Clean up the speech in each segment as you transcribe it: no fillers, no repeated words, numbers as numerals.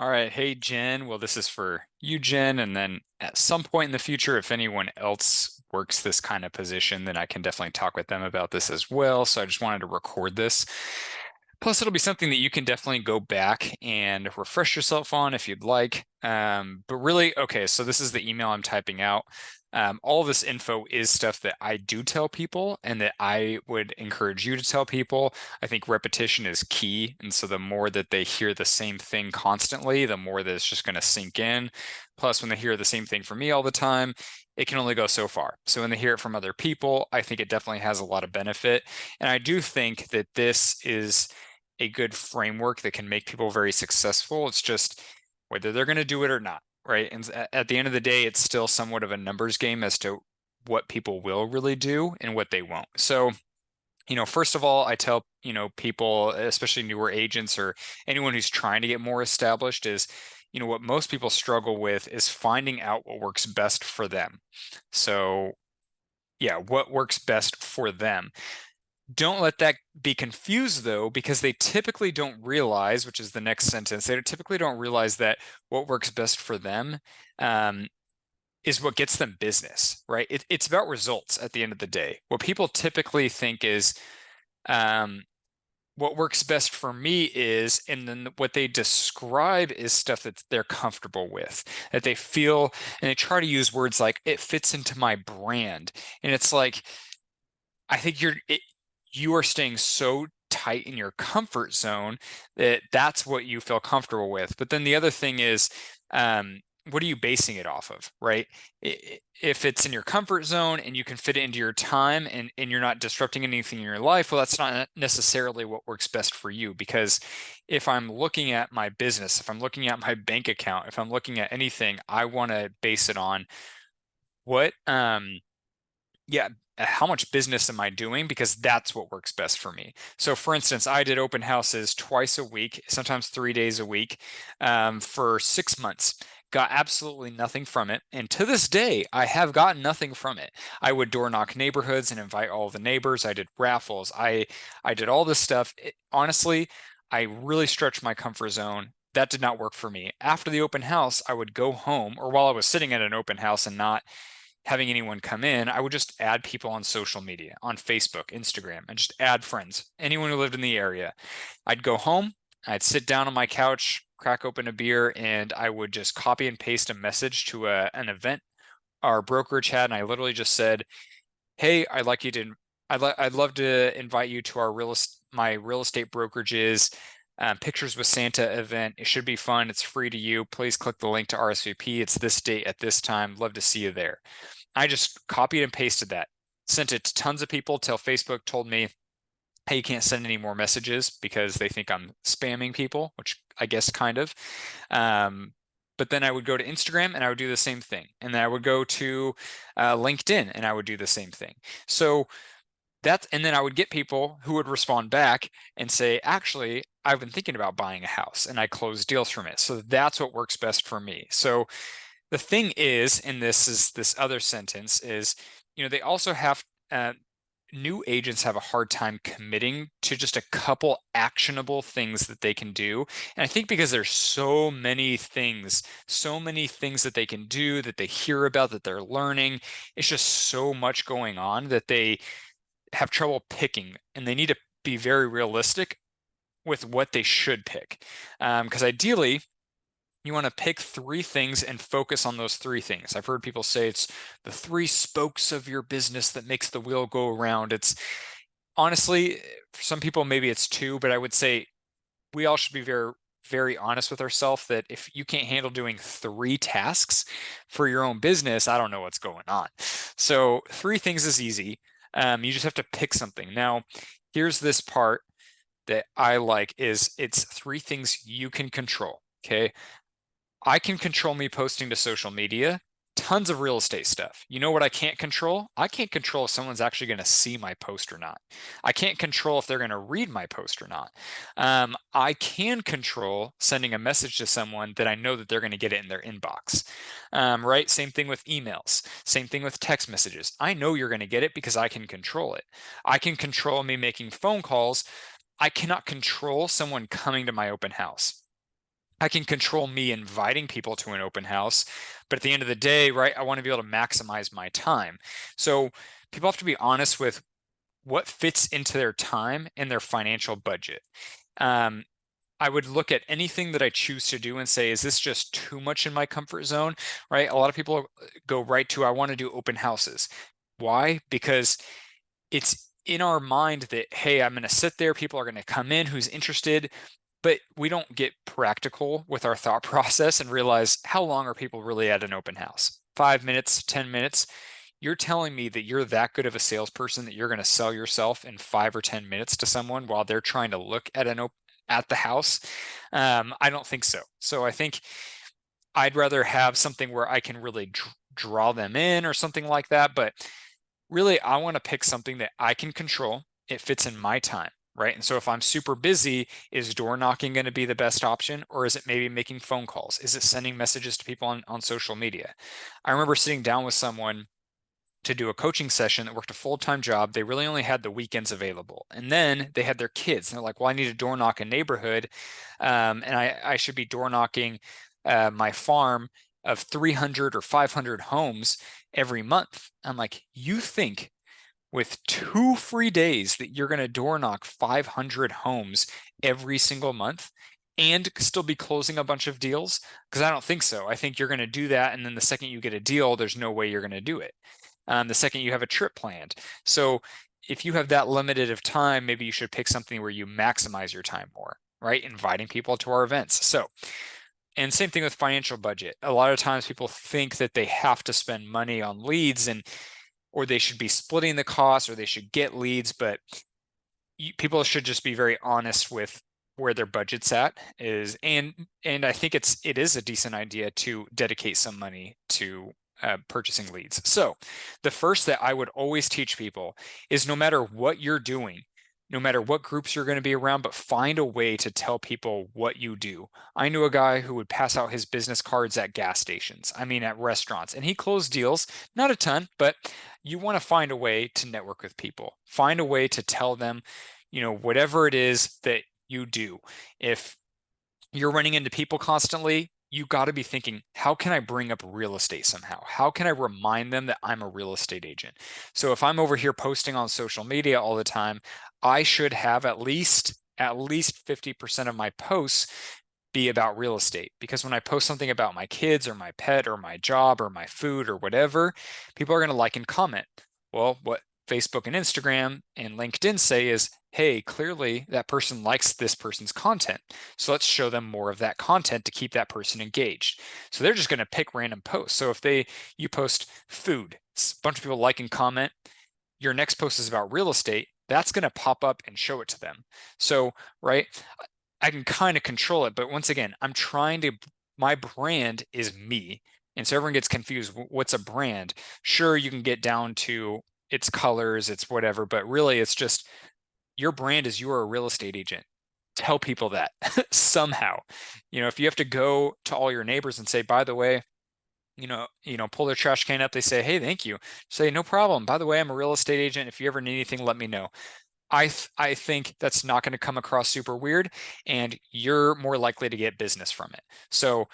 All right. Hey, Jen. Well, this is for you, Jen. And then at some point in the future, if anyone else works this kind of position, then I can definitely talk with them about this as well. So I just wanted to record this. Plus, it'll be something that you can definitely go back and refresh yourself on if you'd like. But really, okay, so this is the email I'm typing out. All this info is stuff that I do tell people and that I would encourage you to tell people. I think repetition is key. And so the more that they hear the same thing constantly, the more that it's just going to sink in. Plus, when they hear the same thing from me all the time, it can only go so far. So when they hear it from other people, I think it definitely has a lot of benefit. And I do think that this is a good framework that can make people very successful. It's just whether they're going to do it or not, right? And at the end of the day, it's still somewhat of a numbers game as to what people will really do and what they won't. So, first of all, I tell, people, especially newer agents or anyone who's trying to get more established is, what most people struggle with is finding out what works best for them. So, yeah, what works best for them. Don't let that be confused though, because they typically don't realize, which is the next sentence, they typically don't realize that what works best for them um, is what gets them business, right? It's about results at the end of the day. What people typically think is um, what works best for me is, and then what they describe is stuff that they're comfortable with, that they feel, and they try to use words like, it fits into my brand. And it's like, I think you are staying so tight in your comfort zone that that's what you feel comfortable with. But then the other thing is, what are you basing it off of, right? If it's in your comfort zone and you can fit it into your time and you're not disrupting anything in your life, well, that's not necessarily what works best for you. Because if I'm looking at my business, if I'm looking at my bank account, if I'm looking at anything, I want to base it on what yeah, how much business am I doing? Because that's what works best for me. So, for instance, I did open houses twice a week, sometimes 3 days a week, for 6 months. Got absolutely nothing from it. And to this day, I have gotten nothing from it. I would door knock neighborhoods and invite all the neighbors. I did raffles. I did all this stuff. Honestly, I really stretched my comfort zone. That did not work for me. After the open house, I would go home, or while I was sitting at an open house and not having anyone come in, I would just add people on social media, on Facebook, Instagram, and just add friends, anyone who lived in the area. I'd go home, I'd sit down on my couch, crack open a beer, and I would just copy and paste a message to an event our brokerage had, and I literally just said, "Hey, I'd love to invite you to my real estate brokerages." Pictures with Santa event. It should be fun. It's free to you. Please click the link to RSVP. It's this date at this time. Love to see you there. I just copied and pasted that, sent it to tons of people till Facebook told me, hey, you can't send any more messages because they think I'm spamming people, which I guess kind of. But then I would go to Instagram and I would do the same thing. And then I would go to LinkedIn and I would do the same thing. So and then I would get people who would respond back and say, actually, I've been thinking about buying a house and I close deals from it. So that's what works best for me. So the thing is, and this is this other sentence is, they also have new agents have a hard time committing to just a couple actionable things that they can do. And I think because there's so many things that they can do, that they hear about, that they're learning, it's just so much going on that they have trouble picking, and they need to be very realistic with what they should pick. Because ideally, you want to pick three things and focus on those three things. I've heard people say it's the three spokes of your business that makes the wheel go around. It's honestly, for some people, maybe it's two, but I would say we all should be very, very honest with ourselves that if you can't handle doing three tasks for your own business, I don't know what's going on. So three things is easy. You just have to pick something. Now, here's this part that I like is it's three things you can control. Okay. I can control me posting to social media, tons of real estate stuff. You know what I can't control? I can't control if someone's actually going to see my post or not. I can't control if they're going to read my post or not. I can control sending a message to someone that I know that they're going to get it in their inbox. Right? Same thing with emails. Same thing with text messages. I know you're going to get it because I can control it. I can control me making phone calls. I cannot control someone coming to my open house. I can control me inviting people to an open house, but at the end of the day, right, I want to be able to maximize my time. So people have to be honest with what fits into their time and their financial budget. Um, I would look at anything that I choose to do and say, is this just too much in my comfort zone? Right? A lot of people go right to, I want to do open houses. Why? Because it's in our mind that, hey, I'm going to sit there, people are going to come in who's interested, but we don't get practical with our thought process and realize how long are people really at an open house? 5 minutes, 10 minutes. You're telling me that you're that good of a salesperson that you're going to sell yourself in 5 or 10 minutes to someone while they're trying to look at at the house? I don't think so. So I think I'd rather have something where I can really draw them in or something like that. But really, I want to pick something that I can control. It fits in my time, right? And so if I'm super busy, is door knocking going to be the best option? Or is it maybe making phone calls? Is it sending messages to people on social media? I remember sitting down with someone to do a coaching session that worked a full-time job. They really only had the weekends available. And then they had their kids. And they're like, well, I need to door knock a neighborhood. And I should be door knocking my farm of 300 or 500 homes every month. I'm like, you think with 2 free days that you're going to door knock 500 homes every single month and still be closing a bunch of deals? Because I don't think so. I think you're going to do that. And then the second you get a deal, there's no way you're going to do it. The second you have a trip planned. So if you have that limited of time, maybe you should pick something where you maximize your time more, right? Inviting people to our events. So, and same thing with financial budget. A lot of times people think that they have to spend money on leads and or they should be splitting the cost or they should get leads, but people should just be very honest with where their budget's at is and I think it is a decent idea to dedicate some money to purchasing leads. So the first that I would always teach people is no matter what you're doing, no matter what groups you're going to be around, but find a way to tell people what you do. I knew a guy who would pass out his business cards at gas stations, I mean at restaurants, and he closed deals, not a ton, but you want to find a way to network with people. Find a way to tell them, whatever it is that you do. If you're running into people constantly, you got to be thinking, how can I bring up real estate somehow? How can I remind them that I'm a real estate agent? So if I'm over here posting on social media all the time, I should have at least 50% of my posts be about real estate, because when I post something about my kids or my pet or my job or my food or whatever, people are going to like and comment. Well, what Facebook and Instagram and LinkedIn say is, hey, clearly that person likes this person's content. So let's show them more of that content to keep that person engaged. So they're just going to pick random posts. So if you post food, a bunch of people like and comment, your next post is about real estate, that's going to pop up and show it to them. So, right, I can kind of control it, but once again, my brand is me. And so everyone gets confused. What's a brand? Sure, you can get down to its colors, it's whatever, but really it's just your brand is you are a real estate agent. Tell people that somehow. If you have to go to all your neighbors and say, by the way, pull their trash can up, they say, hey, thank you. Say, no problem. By the way, I'm a real estate agent. If you ever need anything, let me know. I think that's not going to come across super weird, and you're more likely to get business from it. So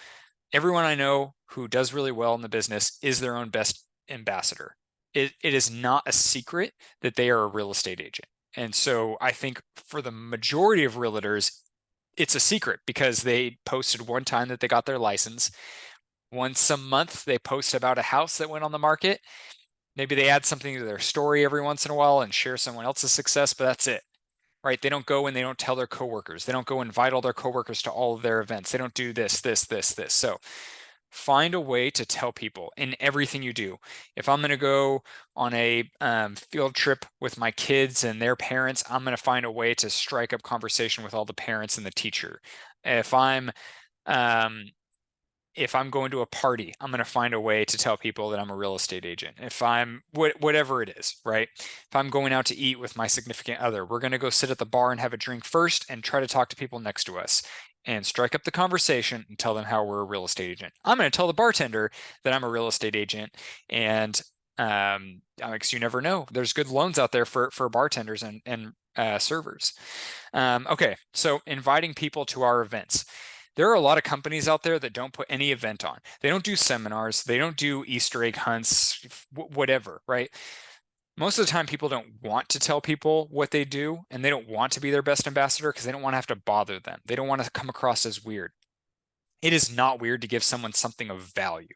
everyone I know who does really well in the business is their own best ambassador. It is not a secret that they are a real estate agent. And so I think for the majority of realtors, it's a secret because they posted one time that they got their license. Once a month, they post about a house that went on the market. Maybe they add something to their story every once in a while and share someone else's success, but that's it, right? They don't go and they don't tell their coworkers. They don't go invite all their coworkers to all of their events. They don't do this, this, this, this. So find a way to tell people in everything you do. If I'm going to go on a field trip with my kids and their parents, I'm going to find a way to strike up conversation with all the parents and the teacher. If I'm um, if I'm going to a party, I'm going to find a way to tell people that I'm a real estate agent. If I'm whatever it is, right? If I'm going out to eat with my significant other, we're going to go sit at the bar and have a drink first and try to talk to people next to us and strike up the conversation and tell them how we're a real estate agent. I'm going to tell the bartender that I'm a real estate agent, and because you never know, there's good loans out there for bartenders and servers. Okay, so inviting people to our events. There are a lot of companies out there that don't put any event on. They don't do seminars. They don't do Easter egg hunts, whatever, right? Most of the time, people don't want to tell people what they do, and they don't want to be their best ambassador because they don't want to have to bother them. They don't want to come across as weird. It is not weird to give someone something of value,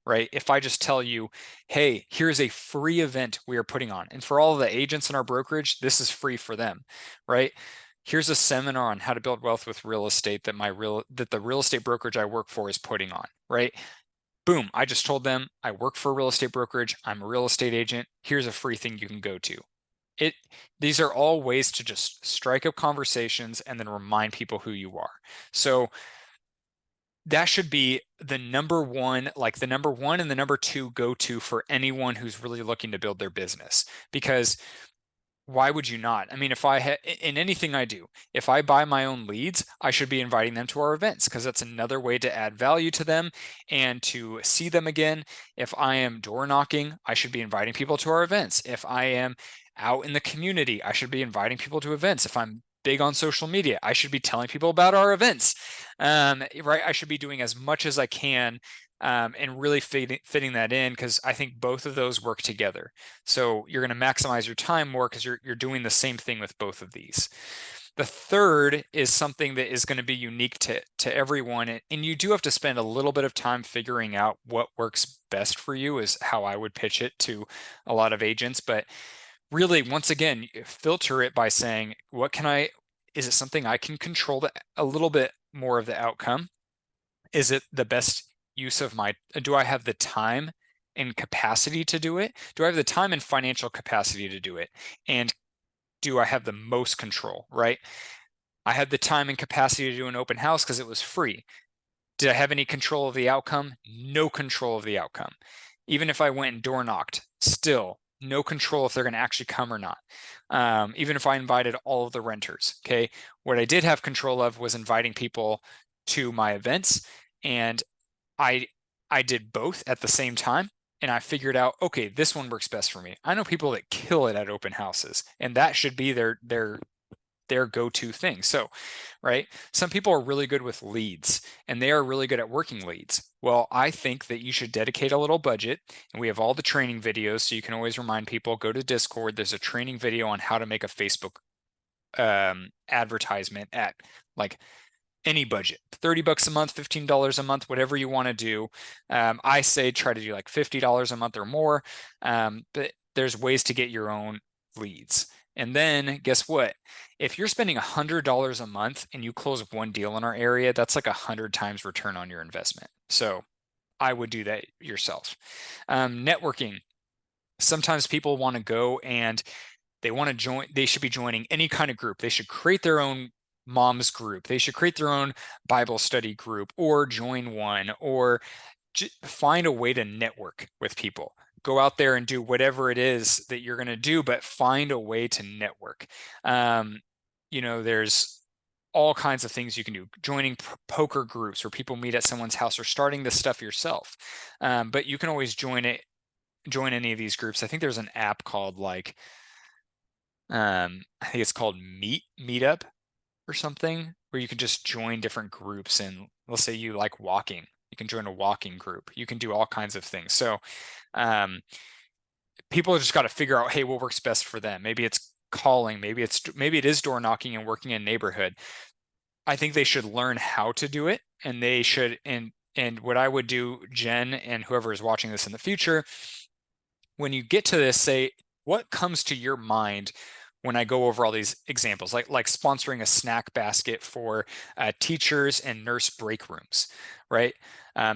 right? If I just tell you, hey, here's a free event we are putting on. And for all of the agents in our brokerage, this is free for them, right? Here's a seminar on how to build wealth with real estate that the real estate brokerage I work for is putting on, right? Boom, I just told them I work for a real estate brokerage. I'm a real estate agent. Here's a free thing you can go to. It These are all ways to just strike up conversations and then remind people who you are. So that should be the number one, like the number one and the number two go to for anyone who's really looking to build their business. Because why would you not? I mean, in anything I do, if I buy my own leads, I should be inviting them to our events because that's another way to add value to them and to see them again. If I am door knocking, I should be inviting people to our events. If I am out in the community, I should be inviting people to events. If I'm big on social media, I should be telling people about our events. Right? I should be doing as much as I can and really fitting that in because I think both of those work together. So you're going to maximize your time more because you're doing the same thing with both of these. The third is something that is going to be unique to everyone, and you do have to spend a little bit of time figuring out what works best for you, is how I would pitch it to a lot of agents. But really, once again, filter it by saying, is it something I can control a little bit more of the outcome? Is it the best use of do I have the time and capacity to do it? Do I have the time and financial capacity to do it? And do I have the most control, right? I had the time and capacity to do an open house because it was free. Did I have any control of the outcome? No control of the outcome. Even if I went and door knocked, still no control if they're going to actually come or not. Even if I invited all of the renters, okay? What I did have control of was inviting people to my events, and I I did both at the same time, and I figured out, okay, this one works best for me. I know people that kill it at open houses, and that should be their go-to thing. So, right, some people are really good with leads and they are really good at working leads. Well, I think that you should dedicate a little budget, and we have all the training videos, so you can always remind people, go to Discord. There's a training video on how to make a Facebook advertisement at like any budget, 30 bucks a month, $15 a month, whatever you want to do. I say try to do like $50 a month or more. But there's ways to get your own leads. And then guess what? If you're spending $100 a month and you close one deal in our area, that's like 100 times return on your investment. So I would do that yourself. Networking. Sometimes people want to go and they want to join, they should be joining any kind of group. They should create their own mom's group. They should create their own Bible study group or join one, or find a way to network with people. Go out there and do whatever it is that you're going to do, but find a way to network. There's all kinds of things you can do. Joining poker groups where people meet at someone's house, or starting this stuff yourself. But you can always join any of these groups. I think there's an app called I think it's called Meetup or something, where you can just join different groups. And let's say you like walking, you can join a walking group. You can do all kinds of things. So people just got to figure out, hey, what works best for them. Maybe it's calling, maybe it is door knocking and working in a neighborhood. I think they should learn how to do it, and they should and what I would do, Jen, and whoever is watching this in the future, when you get to this, say, what comes to your mind when I go over all these examples, like sponsoring a snack basket for teachers and nurse break rooms, right?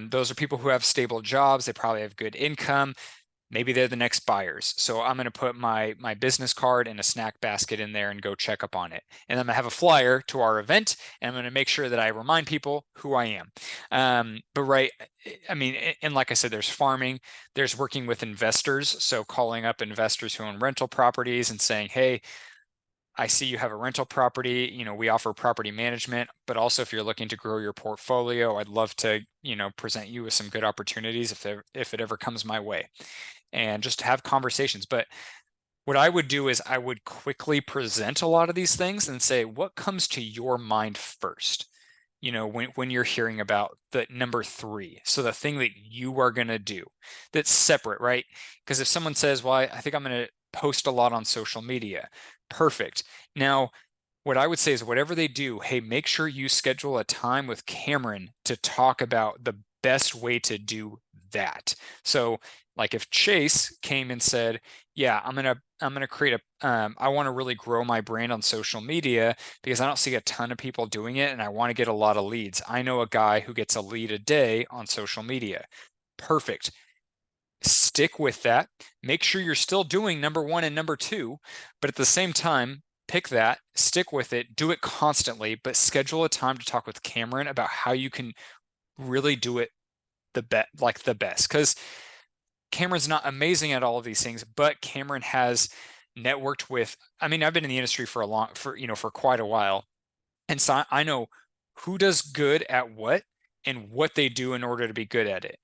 Those are people who have stable jobs. They probably have good income. Maybe they're the next buyers. So I'm going to put my business card and a snack basket in there and go check up on it. And I'm going to have a flyer to our event, and I'm going to make sure that I remind people who I am. But right, I mean, and like I said, there's farming, there's working with investors. So calling up investors who own rental properties and saying, hey, I see you have a rental property. We offer property management, but also if you're looking to grow your portfolio, I'd love to, present you with some good opportunities if it ever comes my way, and just have conversations. But what I would do is I would quickly present a lot of these things and say, what comes to your mind first? when you're hearing about the number three. So the thing that you are going to do that's separate, right? Because if someone says, well, I think I'm going to post a lot on social media, perfect. Now, what I would say is whatever they do, hey, make sure you schedule a time with Cameron to talk about the best way to do that. So like if Chase came and said, yeah, I'm gonna create I want to really grow my brand on social media because I don't see a ton of people doing it and I want to get a lot of leads. I know a guy who gets a lead a day on social media. Perfect. Stick with that. Make sure you're still doing number one and number two, but at the same time, pick that, stick with it, do it constantly, but schedule a time to talk with Cameron about how you can really do it the best. Because Cameron's not amazing at all of these things, but Cameron has networked with, I mean, I've been in the industry for quite a while. And so I know who does good at what and what they do in order to be good at it.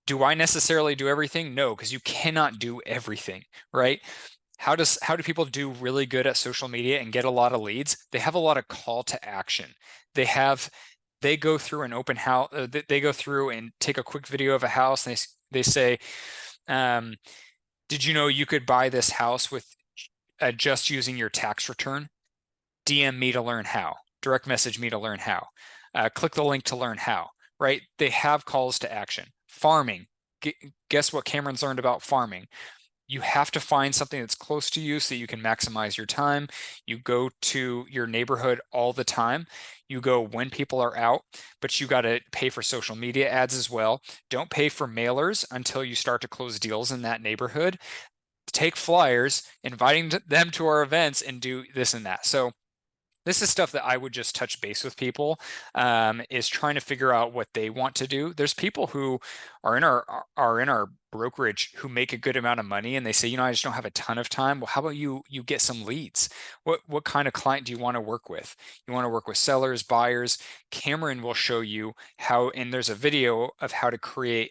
Do I necessarily do everything? No, because you cannot do everything, right? How do people do really good at social media and get a lot of leads? They have a lot of call to action. They go through an open house. They go through and take a quick video of a house, and they say, um, "Did you know you could buy this house with just using your tax return? DM me to learn how. Direct message me to learn how. Click the link to learn how." Right? They have calls to action. Farming. Guess what Cameron's learned about farming? You have to find something that's close to you so you can maximize your time. You go to your neighborhood all the time. You go when people are out, but you got to pay for social media ads as well. Don't pay for mailers until you start to close deals in that neighborhood. Take flyers, inviting them to our events, and do this and that. So this is stuff that I would just touch base with people, is trying to figure out what they want to do. There's people who are in our brokerage who make a good amount of money and they say, I just don't have a ton of time. Well, how about you get some leads? What kind of client do you want to work with? You want to work with sellers, buyers? Cameron will show you how, and there's a video of how to create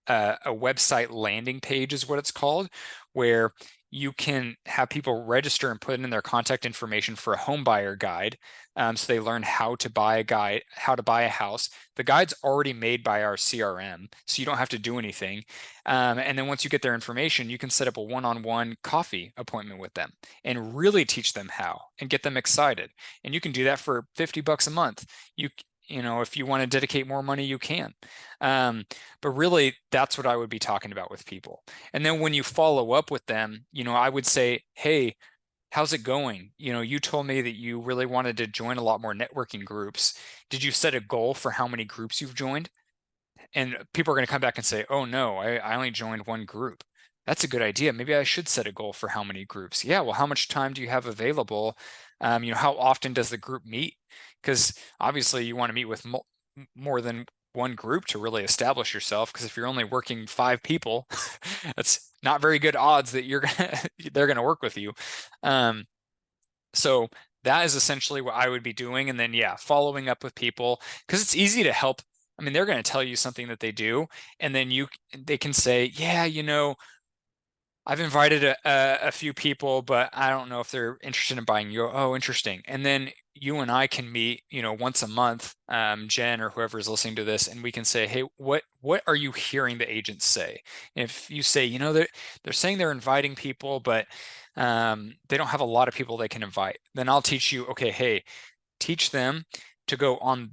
a website landing page is what it's called, where you can have people register and put in their contact information for a home buyer guide. So they learn how to buy a house. The guide's already made by our CRM, so you don't have to do anything. And then once you get their information, you can set up a one-on-one coffee appointment with them and really teach them how and get them excited. And you can do that for $50 a month. If you want to dedicate more money, you can. But really, that's what I would be talking about with people. And then when you follow up with them, I would say, hey, how's it going? You told me that you really wanted to join a lot more networking groups. Did you set a goal for how many groups you've joined? And people are going to come back and say, oh no, I only joined one group. That's a good idea. Maybe I should set a goal for how many groups. Yeah, well, how much time do you have available? How often does the group meet? Because obviously you want to meet with more than one group to really establish yourself. Because if you're only working 5 people, that's not very good odds that they're gonna work with you. So that is essentially what I would be doing. And then, yeah, following up with people because it's easy to help. I mean, they're going to tell you something that they do, and then they can say, yeah, I've invited a few people, but I don't know if they're interested in buying you. Oh, interesting. And then you and I can meet, once a month, Jen or whoever is listening to this, and we can say, hey, what are you hearing the agents say? And if you say, they're saying they're inviting people, but they don't have a lot of people they can invite, then I'll teach you, okay, hey, teach them to go on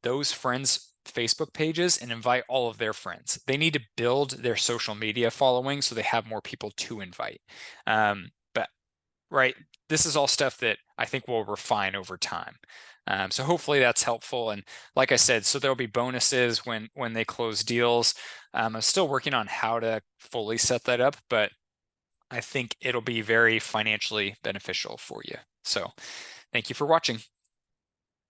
those friends' Facebook pages and invite all of their friends. They need to build their social media following so they have more people to invite. But right, this is all stuff that I think we'll refine over time. So hopefully that's helpful. And like I said, so there'll be bonuses when they close deals. I'm still working on how to fully set that up, but I think it'll be very financially beneficial for you. So thank you for watching.